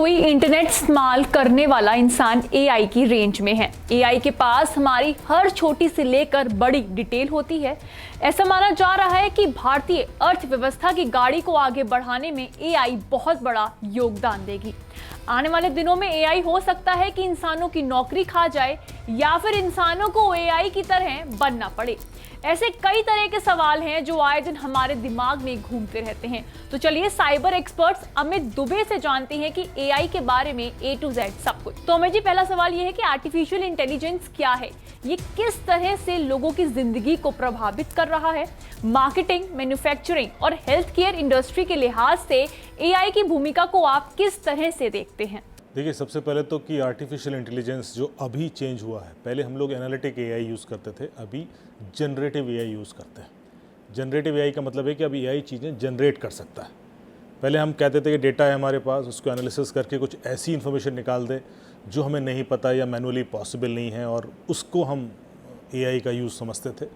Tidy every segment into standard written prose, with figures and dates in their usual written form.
कोई इंटरनेट इस्तेमाल करने वाला इंसान एआई की रेंज में है। एआई के पास हमारी हर छोटी से लेकर बड़ी डिटेल होती है। ऐसा माना जा रहा है कि भारतीय अर्थव्यवस्था की गाड़ी को आगे बढ़ाने में एआई बहुत बड़ा योगदान देगी। आने वाले दिनों में एआई हो सकता है कि इंसानों की नौकरी खा जाए या फिर इंसानों को एआई की तरह बनना पड़े। ऐसे कई तरह के सवाल हैं जो आए दिन हमारे दिमाग में घूमते रहते हैं। तो चलिए साइबर एक्सपर्ट्स अमित दुबे से जानते हैं कि एआई के बारे में ए टू जेड सब कुछ। तो अमित जी, पहला सवाल ये है कि आर्टिफिशियल इंटेलिजेंस क्या है, ये किस तरह से लोगों की जिंदगी को प्रभावित कर रहा है। मार्केटिंग, मैन्युफैक्चरिंग और हेल्थ केयर इंडस्ट्री के लिहाज से एआई की भूमिका को आप किस तरह से देखते हैं? देखिए, सबसे पहले तो कि आर्टिफिशियल इंटेलिजेंस जो अभी चेंज हुआ है, पहले हम लोग एनालिटिक एआई यूज़ करते थे, अभी जनरेटिव एआई यूज़ करते हैं। जनरेटिव एआई का मतलब है कि अभी एआई चीज़ें जनरेट कर सकता है। पहले हम कहते थे कि डेटा है हमारे पास, उसको एनालिसिस करके कुछ ऐसी इन्फॉर्मेशन निकाल दे जो हमें नहीं पता या मैनुअली पॉसिबल नहीं है, और उसको हम एआई का यूज़ समझते थे।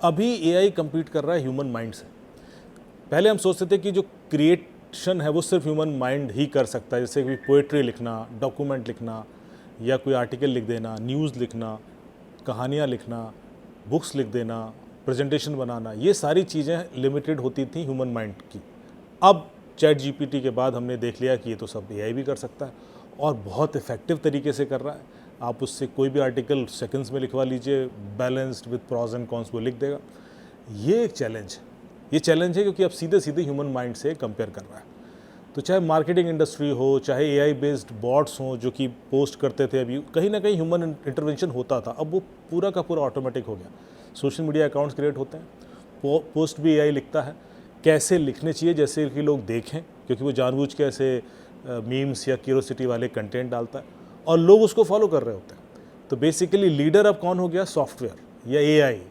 अभी एआई कम्पीट कर रहा है ह्यूमन माइंड से। पहले हम सोचते थे कि जो क्रिएशन है वो सिर्फ ह्यूमन माइंड ही कर सकता है, जैसे कि पोएट्री लिखना, डॉक्यूमेंट लिखना या कोई आर्टिकल लिख देना, न्यूज़ लिखना, कहानियाँ लिखना, बुक्स लिख देना, प्रेजेंटेशन बनाना, ये सारी चीज़ें लिमिटेड होती थी ह्यूमन माइंड की। अब चैट जीपीटी के बाद हमने देख लिया कि ये तो सब एआई भी कर सकता है और बहुत इफ़ेक्टिव तरीके से कर रहा है। आप उससे कोई भी आर्टिकल सेकंड्स में लिखवा लीजिए, balanced with pros and cons वो लिख देगा। ये एक चैलेंज है, ये चैलेंज है क्योंकि अब सीधे सीधे ह्यूमन माइंड से कंपेयर कर रहा है। तो चाहे मार्केटिंग इंडस्ट्री हो, चाहे एआई बेस्ड बॉट्स हों जो कि पोस्ट करते थे, अभी कहीं ना कहीं ह्यूमन इंटरवेंशन होता था, अब वो पूरा का पूरा ऑटोमेटिक हो गया। सोशल मीडिया अकाउंट्स क्रिएट होते हैं, पोस्ट भी एआई लिखता है, कैसे लिखने चाहिए जैसे कि लोग देखें, क्योंकि वो जानबूझ के ऐसे मीम्स या क्यूरोसिटी वाले कंटेंट डालता है और लोग उसको फॉलो कर रहे होते हैं। तो बेसिकली लीडर अब कौन हो गया? सॉफ्टवेयर या एआई,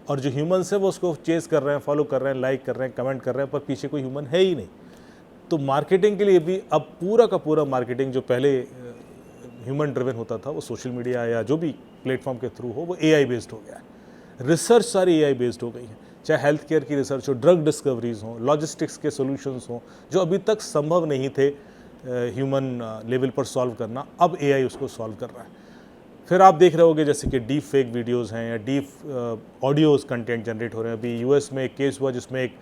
और जो ह्यूमन्स है वो उसको चेस कर रहे हैं, फॉलो कर रहे हैं, लाइक कर रहे हैं, कमेंट कर रहे हैं, पर पीछे कोई ह्यूमन है ही नहीं। तो मार्केटिंग के लिए भी अब पूरा का पूरा मार्केटिंग जो पहले ह्यूमन ड्रिवन होता था, वो सोशल मीडिया या जो भी प्लेटफॉर्म के थ्रू हो, वो एआई बेस्ड हो गया है। रिसर्च सारी एआई बेस्ड हो गई है, चाहे हेल्थ केयर की रिसर्च हो, ड्रग डिस्कवरीज हों, लॉजिस्टिक्स के सॉल्यूशंस हों, जो अभी तक संभव नहीं थे ह्यूमन लेवल पर सॉल्व करना, अब एआई उसको सॉल्व कर रहा है। फिर आप देख रहे होगे जैसे कि डीप फेक वीडियोज़ हैं या डीप ऑडियोज़ कंटेंट जनरेट हो रहे हैं। अभी यूएस में एक केस हुआ जिसमें एक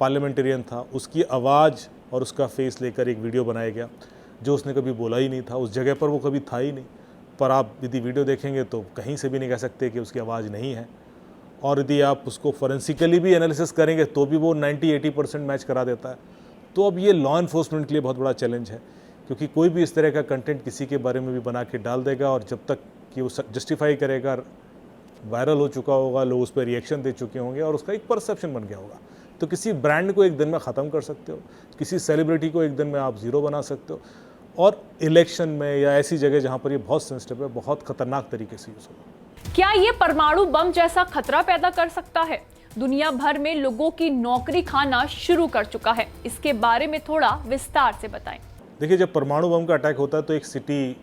पार्लियामेंटेरियन था, उसकी आवाज़ और उसका फेस लेकर एक वीडियो बनाया गया जो उसने कभी बोला ही नहीं था, उस जगह पर वो कभी था ही नहीं, पर आप यदि वीडियो देखेंगे तो कहीं से भी नहीं कह सकते कि उसकी आवाज़ नहीं है। और यदि आप उसको फोरेंसिकली भी एनालिसिस करेंगे तो भी वो 90-80% मैच करा देता है। तो अब ये लॉ इन्फोर्समेंट के लिए बहुत बड़ा चैलेंज है, क्योंकि कोई भी इस तरह का कंटेंट किसी के बारे में भी बना के डाल देगा, और जब तक कि वो जस्टिफाई करेगा, वायरल हो चुका होगा, लोग उस पर रिएक्शन दे चुके होंगे और उसका एक परसेप्शन बन गया होगा। तो किसी ब्रांड को एक दिन में ख़त्म कर सकते हो, किसी सेलिब्रिटी को एक दिन में आप ज़ीरो बना सकते हो, और इलेक्शन में या ऐसी जगह जहाँ पर ये बहुत सेंसिटिव है, बहुत ख़तरनाक तरीके से यूज़ होगा। क्या ये परमाणु बम जैसा खतरा पैदा कर सकता है? दुनिया भर में लोगों की नौकरी खाना शुरू कर चुका है, इसके बारे में थोड़ा विस्तार से बताएं। देखिए, जब परमाणु बम का अटैक होता है तो एक सिटी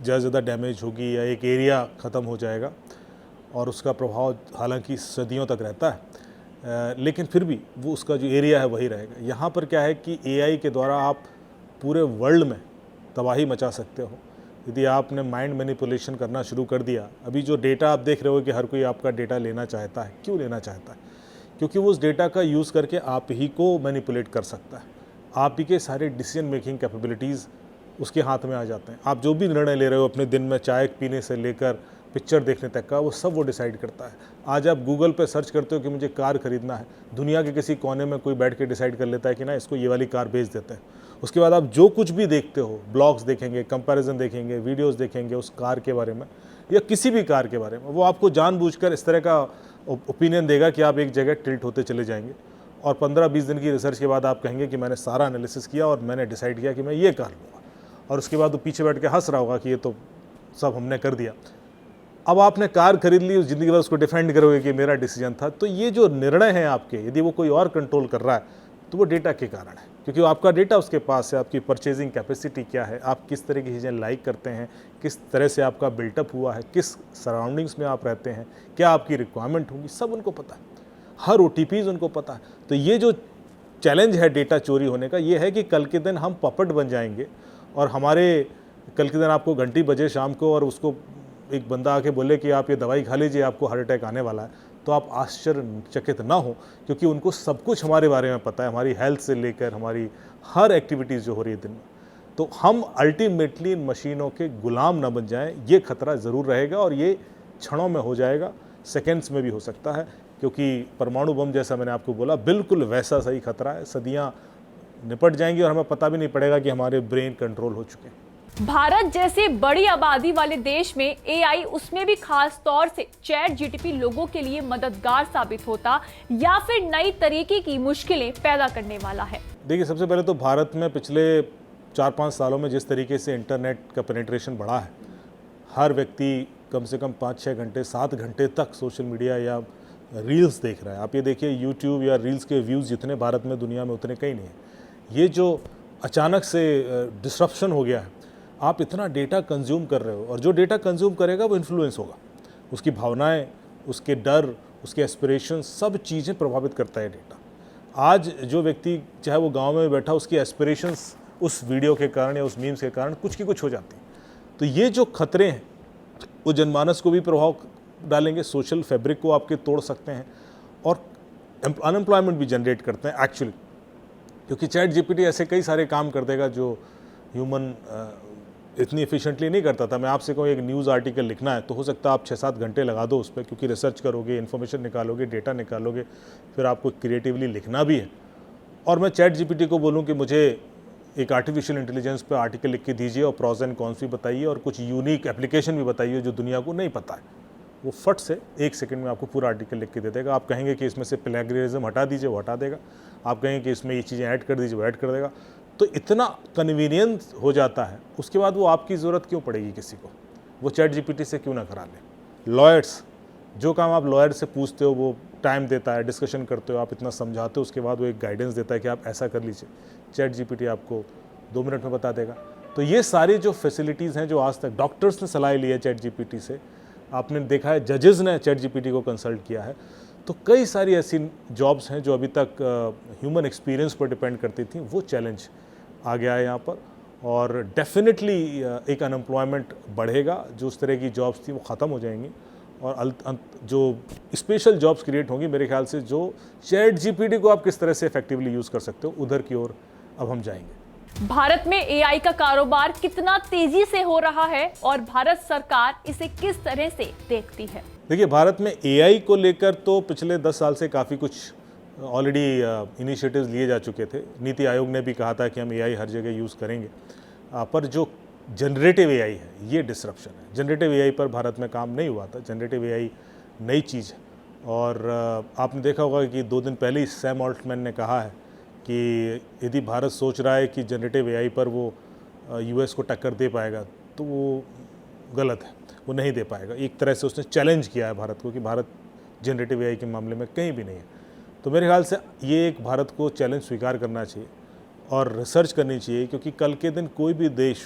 ज़्यादा डैमेज होगी या एक एरिया ख़त्म हो जाएगा, और उसका प्रभाव हालांकि सदियों तक रहता है, लेकिन फिर भी वो उसका जो एरिया है वही रहेगा। यहाँ पर क्या है कि एआई के द्वारा आप पूरे वर्ल्ड में तबाही मचा सकते हो यदि आपने माइंड मैनिपुलेशन करना शुरू कर दिया। अभी जो डेटा आप देख रहे हो कि हर कोई आपका डेटा लेना चाहता है, क्यों लेना चाहता है? क्योंकि वो उस डेटा का यूज़ करके आप ही को मैनिपुलेट कर सकता है, आप ही के सारे डिसीजन मेकिंग कैपेबिलिटीज़ उसके हाथ में आ जाते हैं। आप जो भी निर्णय ले रहे हो अपने दिन में चाय पीने से लेकर पिक्चर देखने तक का, वो सब वो डिसाइड करता है। आज आप गूगल पे सर्च करते हो कि मुझे कार खरीदना है, दुनिया के किसी कोने में कोई बैठ के डिसाइड कर लेता है कि ना इसको ये वाली कार बेच देते हैं। उसके बाद आप जो कुछ भी देखते हो, ब्लॉग्स देखेंगे, कंपैरिजन देखेंगे, वीडियोस देखेंगे उस कार के बारे में या किसी भी कार के बारे में, वो आपको जानबूझकर इस तरह का ओपिनियन देगा कि आप एक जगह टिल्ट होते चले जाएंगे, और 15-20 दिन की रिसर्च के बाद आप कहेंगे कि मैंने सारा एनालिसिस किया और मैंने डिसाइड किया कि मैं ये कार लूँगा, और उसके बाद वो पीछे बैठ के हंस रहा होगा कि ये तो सब हमने कर दिया। अब आपने कार खरीद ली, उस ज़िंदगी भर उसको डिफेंड करोगे कि मेरा डिसीजन था। तो ये जो निर्णय हैं आपके, यदि वो कोई और कंट्रोल कर रहा है तो वो डेटा के कारण है, क्योंकि आपका डेटा उसके पास है। आपकी परचेजिंग कैपेसिटी क्या है, आप किस तरह की चीज़ें लाइक करते हैं, किस तरह से आपका बिल्टअप हुआ है, किस सराउंडिंग्स में आप रहते हैं, क्या आपकी रिक्वायरमेंट होगी, सब उनको पता है, हर OTPs उनको पता है। तो ये जो चैलेंज है डेटा चोरी होने का, ये है कि कल के दिन हम पपट बन जाएंगे और हमारे कल के दिन आपको घंटी बजे शाम को और उसको एक बंदा आके बोले कि आप ये दवाई खा लीजिए, आपको हार्ट अटैक आने वाला है, तो आप आश्चर्यचकित ना हो, क्योंकि उनको सब कुछ हमारे बारे में पता है, हमारी हेल्थ से लेकर हमारी हर एक्टिविटीज़ जो हो रही है दिन में। तो हम अल्टीमेटली इन मशीनों के गुलाम ना बन जाएं, ये खतरा ज़रूर रहेगा और ये क्षणों में हो जाएगा, सेकेंड्स में भी हो सकता है, क्योंकि परमाणु बम जैसा मैंने आपको बोला बिल्कुल वैसा सही खतरा है। सदियाँ निपट जाएंगी और हमें पता भी नहीं पड़ेगा कि हमारे ब्रेन कंट्रोल हो चुके हैं। भारत जैसे बड़ी आबादी वाले देश में एआई, उसमें भी खास तौर से चैट जीटीपी लोगों के लिए मददगार साबित होता या फिर नई तरीके की मुश्किलें पैदा करने वाला है? देखिए, सबसे पहले तो भारत में पिछले 4-5 सालों में जिस तरीके से इंटरनेट का पेनिट्रेशन बढ़ा है, हर व्यक्ति कम से कम 5-6 घंटे 7 घंटे तक सोशल मीडिया या रील्स देख रहा है। आप ये देखिए, यूट्यूब या रील्स के व्यूज़ जितने भारत में दुनिया में उतने कहीं नहीं है। ये जो अचानक से डिस्रप्शन हो गया है, आप इतना डेटा कंज्यूम कर रहे हो और जो डेटा कंज्यूम करेगा वो इन्फ्लुएंस होगा, उसकी भावनाएं, उसके डर, उसके एस्पिरेशन, सब चीज़ें प्रभावित करता है डेटा। आज जो व्यक्ति चाहे वो गांव में बैठा, उसकी एस्पिरेशंस उस वीडियो के कारण या उस मीम्स के कारण कुछ की कुछ हो जाती हैं। तो ये जो खतरे हैं वो जनमानस को भी प्रभाव डालेंगे, सोशल फैब्रिक को आपके तोड़ सकते हैं और अनएम्प्लॉयमेंट भी जनरेट करते हैं एक्चुअली, क्योंकि चैट जीपीटी ऐसे कई सारे काम कर देगा जो ह्यूमन इतनी एफिशिएंटली नहीं करता था। मैं आपसे कहूँ एक न्यूज़ आर्टिकल लिखना है तो हो सकता है आप 6-7 घंटे लगा दो उस पर, क्योंकि रिसर्च करोगे, इन्फॉर्मेशन निकालोगे, डेटा निकालोगे, फिर आपको क्रिएटिवली लिखना भी है। और मैं चैट जीपीटी को बोलूँ कि मुझे एक आर्टिफिशियल इंटेलिजेंस पे आर्टिकल लिख के दीजिए और प्रॉज एंड कॉन्स भी बताइए और कुछ यूनिक एप्लीकेशन भी बताइए जो दुनिया को नहीं पता है, वो फट से 1 सेकंड में आपको पूरा आर्टिकल लिख के दे देगा। आप कहेंगे कि इसमें से प्लेगरिज्म हटा दीजिए, वो हटा देगा। आप कहेंगे कि इसमें ये चीज़ें ऐड कर दीजिए, वो ऐड कर देगा। तो इतना कन्वीनियंस हो जाता है, उसके बाद वो आपकी ज़रूरत क्यों पड़ेगी किसी को, वो चैट जीपीटी से क्यों ना करा ले। लॉयर्स, जो काम आप लॉयर से पूछते हो वो टाइम देता है, डिस्कशन करते हो, आप इतना समझाते हो, उसके बाद वो एक गाइडेंस देता है कि आप ऐसा कर लीजिए, चैट जीपीटी आपको 2 मिनट में बता देगा। तो ये सारी जो फैसिलिटीज़ हैं जो आज तक डॉक्टर्स ने सलाह ली है चैट जीपीटी से, आपने देखा है जजेस ने चैट जीपीटी को कंसल्ट किया है, तो कई सारी ऐसी जॉब्स हैं जो अभी तक ह्यूमन एक्सपीरियंस पर डिपेंड करती थी, वो चैलेंज आ गया है यहाँ पर। और डेफिनेटली एक अनएम्प्लॉयमेंट बढ़ेगा, जो उस तरह की जॉब्स थी वो ख़त्म हो जाएंगी और जो स्पेशल जॉब्स क्रिएट होंगी, मेरे ख्याल से जो चैट जीपीटी को आप किस तरह से इफेक्टिवली यूज़ कर सकते हो, उधर की ओर अब हम जाएंगे। भारत में एआई का कारोबार कितना तेजी से हो रहा है और भारत सरकार इसे किस तरह से देखती है? देखिए, भारत में एआई को लेकर तो पिछले 10 साल से काफ़ी कुछ ऑलरेडी इनिशिएटिव्स लिए जा चुके थे। नीति आयोग ने भी कहा था कि हम एआई हर जगह यूज़ करेंगे, पर जो जनरेटिव एआई है ये डिसरप्शन है। जनरेटिव एआई पर भारत में काम नहीं हुआ था। जनरेटिव एआई नई चीज़ है और आपने देखा होगा कि 2 दिन पहले ही सैम ऑल्टमैन ने कहा है कि यदि भारत सोच रहा है कि जनरेटिव एआई पर वो यूएस को टक्कर दे पाएगा तो वो गलत है, वो नहीं दे पाएगा। एक तरह से उसने चैलेंज किया है भारत को कि भारत जनरेटिव एआई के मामले में कहीं भी नहीं है। तो मेरे ख्याल से ये एक भारत को चैलेंज स्वीकार करना चाहिए और रिसर्च करनी चाहिए, क्योंकि कल के दिन कोई भी देश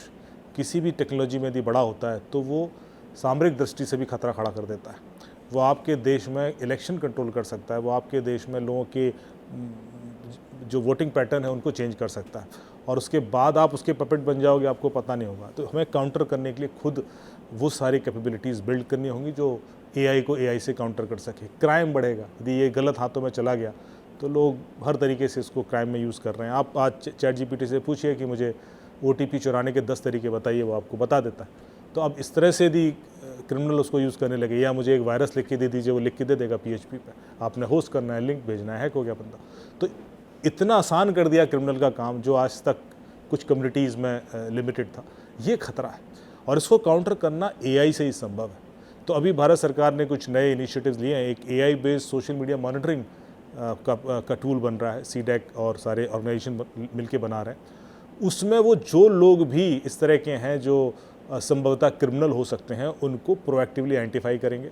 किसी भी टेक्नोलॉजी में यदि बड़ा होता है तो वो सामरिक दृष्टि से भी खतरा खड़ा कर देता है। वो आपके देश में इलेक्शन कंट्रोल कर सकता है, वो आपके देश में लोगों के जो वोटिंग पैटर्न है उनको चेंज कर सकता है और उसके बाद आप उसके पपेट बन जाओगे, आपको पता नहीं होगा। तो हमें काउंटर करने के लिए खुद वो सारी कैपेबिलिटीज़ बिल्ड करनी होंगी जो एआई को एआई से काउंटर कर सके। क्राइम बढ़ेगा, यदि ये गलत हाथों में चला गया तो लोग हर तरीके से इसको क्राइम में यूज़ कर रहे हैं। आप आज चैट जीपीटी से पूछिए कि मुझे ओटीपी चुराने के 10 तरीके बताइए, वो आपको बता देता है। तो अब इस तरह से यदि क्रिमिनल उसको यूज़ करने लगे, या मुझे एक वायरस लिख के दे दीजिए, वो लिख के दे देगा PHP पे, आपने होस्ट करना है, लिंक भेजना है, हैक हो गया बंदा। तो इतना आसान कर दिया क्रिमिनल का काम जो आज तक कुछ कम्युनिटीज़ में लिमिटेड था। ये खतरा है और इसको काउंटर करना एआई से ही संभव है। तो अभी भारत सरकार ने कुछ नए इनिशिएटिव्स लिए हैं। एक AI based social media monitoring का टूल बन रहा है, CDAC और सारे ऑर्गेनाइजेशन मिलके बना रहे हैं। उसमें वो जो लोग भी इस तरह के हैं जो संभवतः क्रिमिनल हो सकते हैं, उनको प्रोएक्टिवली आइडेंटिफाई करेंगे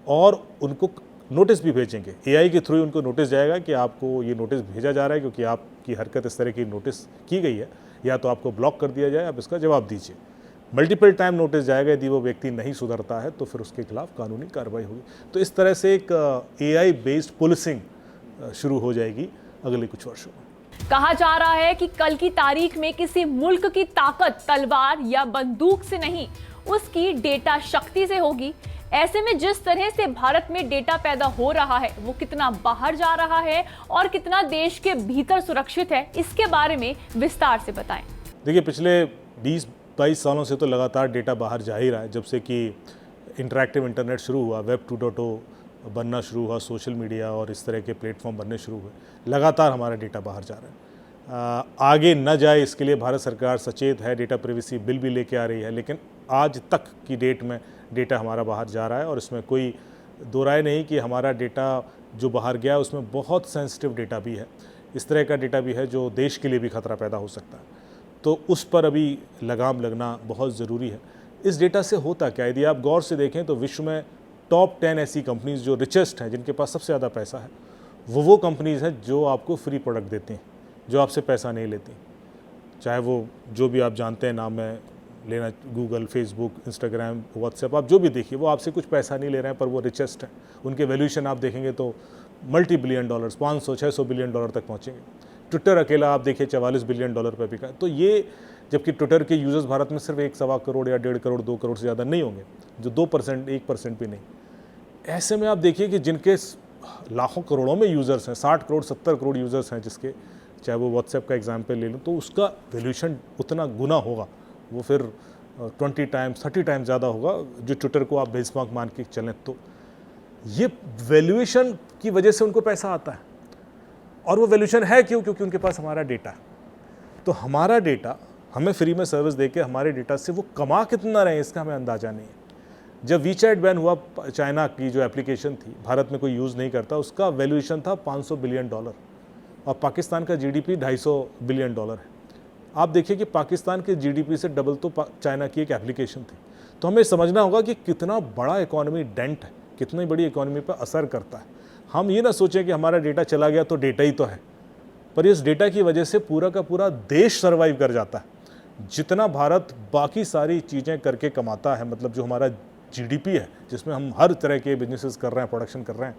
और उनको नोटिस भी भेजेंगे। एआई के थ्रू उनको नोटिस जाएगा कि आपको ये नोटिस भेजा जा रहा है क्योंकि आपकी हरकत इस तरह की नोटिस की गई है, या तो आपको ब्लॉक कर दिया जाए, आप इसका जवाब दीजिए। मल्टीपल टाइम नोटिस जाएगा, यदि वो व्यक्ति नहीं सुधरता है तो फिर उसके खिलाफ कानूनी कार्रवाई होगी। तो इस तरह से एक एआई बेस्ड पुलिसिंग शुरू हो जाएगी अगले कुछ वर्षों में। कहा जा रहा है कि कल की तारीख में किसी मुल्क की ताकत तलवार या बंदूक से नहीं, उसकी डेटा शक्ति से होगी। ऐसे में जिस तरह से भारत में डेटा पैदा हो रहा है, वो कितना बाहर जा रहा है और कितना देश के भीतर सुरक्षित है, इसके बारे में विस्तार से बताएं। देखिए, पिछले 20-22 सालों से तो लगातार डेटा बाहर जा ही रहा है। जब से कि इंटरैक्टिव इंटरनेट शुरू हुआ, वेब 2.0 बनना शुरू हुआ, सोशल मीडिया और इस तरह के प्लेटफॉर्म बनने शुरू हुए, लगातार हमारा डेटा बाहर जा रहा है। आगे न जाए इसके लिए भारत सरकार सचेत है, डेटा प्राइवेसी बिल भी लेके आ रही है, लेकिन आज तक की डेट में डेटा हमारा बाहर जा रहा है और इसमें कोई दो राय नहीं कि हमारा डेटा जो बाहर गया है उसमें बहुत सेंसिटिव डेटा भी है, इस तरह का डेटा भी है जो देश के लिए भी खतरा पैदा हो सकता है। तो उस पर अभी लगाम लगना बहुत ज़रूरी है। इस डेटा से होता क्या है, यदि आप गौर से देखें तो विश्व में टॉप 10 ऐसी कंपनीज़ जो रिचेस्ट हैं, जिनके पास सबसे ज़्यादा पैसा है, वो कंपनीज़ हैं जो आपको फ्री प्रोडक्ट देती हैं, जो आपसे पैसा नहीं लेती। चाहे वो जो भी आप जानते हैं नाम है लेना, गूगल, फेसबुक, इंस्टाग्राम, व्हाट्सएप, आप जो भी देखिए वो आपसे कुछ पैसा नहीं ले रहे हैं, पर वो रिचेस्ट हैं। उनके वैल्यूएशन आप देखेंगे तो multi billion dollars, 500-600 billion dollar तक पहुँचेंगे। ट्विटर अकेला आप देखिए 44 बिलियन डॉलर पर बिका। तो ये, जबकि ट्विटर के यूज़र्स भारत में सिर्फ 1-1.25 करोड़ या 1.5 करोड़ 2 करोड़ से ज़्यादा नहीं होंगे, जो 2%, 1% भी नहीं। ऐसे में आप देखिए कि जिनके लाखों करोड़ों में यूज़र्स हैं, 60 करोड़ 70 करोड़ यूज़र्स हैं जिसके, चाहे वो व्हाट्सएप का एग्जाम्पल ले लूँ, तो उसका वैल्यूएशन उतना गुना होगा, वो फिर 20 टाइम्स 30 टाइम्स ज़्यादा होगा जो ट्विटर को आप बेंचमार्क मान के चलें। तो ये वैल्यूएशन की वजह से उनको पैसा आता है, और वो वैल्यूएशन है क्यों? क्योंकि उनके पास हमारा डेटा है। तो हमारा डेटा, हमें फ्री में सर्विस देके हमारे डेटा से वो कमा कितना रहे हैं इसका हमें अंदाज़ा नहीं है। जब वीचैट बैन हुआ, चाइना की जो एप्लीकेशन थी, भारत में कोई यूज़ नहीं करता, उसका वैल्यूएशन था $500 बिलियन और पाकिस्तान का जीडीपी $250 बिलियन है। आप देखिए कि पाकिस्तान के जीडीपी से डबल तो चाइना की एक एप्लीकेशन थी। तो हमें समझना होगा कि कितना बड़ा इकोनॉमी डेंट है, कितनी बड़ी इकोनॉमी पर असर करता है। हम ये ना सोचें कि हमारा डेटा चला गया तो डेटा ही तो है, पर इस डेटा की वजह से पूरा का पूरा देश सर्वाइव कर जाता है। जितना भारत बाकी सारी चीज़ें करके कमाता है, मतलब जो हमारा जीडीपी है, जिसमें हम हर तरह के बिजनेसेस कर रहे हैं, प्रोडक्शन कर रहे हैं,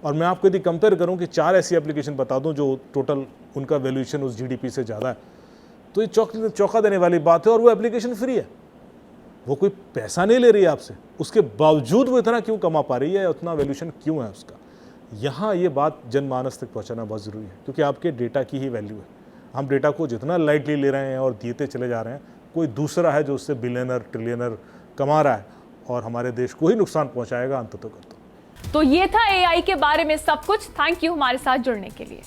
और मैं आपको यदि कंपेयर करूं कि 4 ऐसी एप्लीकेशन बता दूं जो टोटल उनका वैल्यूएशन उस जीडीपी से ज़्यादा है, तो ये चौंका देने वाली बात है। और वो एप्लीकेशन फ्री है, वो कोई पैसा नहीं ले रही है आपसे, उसके बावजूद वो इतना क्यों कमा पा रही है, उतना वैल्यूएशन क्यों है उसका। यहाँ ये बात जनमानस तक पहुँचाना बहुत ज़रूरी है, क्योंकि आपके डेटा की ही वैल्यू है। हम डेटा को जितना लाइटली ले रहे हैं और देते चले जा रहे हैं, कोई दूसरा है जो उससे बिलियनर ट्रिलियनर कमा रहा है और हमारे देश को ही नुकसान पहुंचाएगा अंततः। तो ये था एआई के बारे में सब कुछ। थैंक यू हमारे साथ जुड़ने के लिए।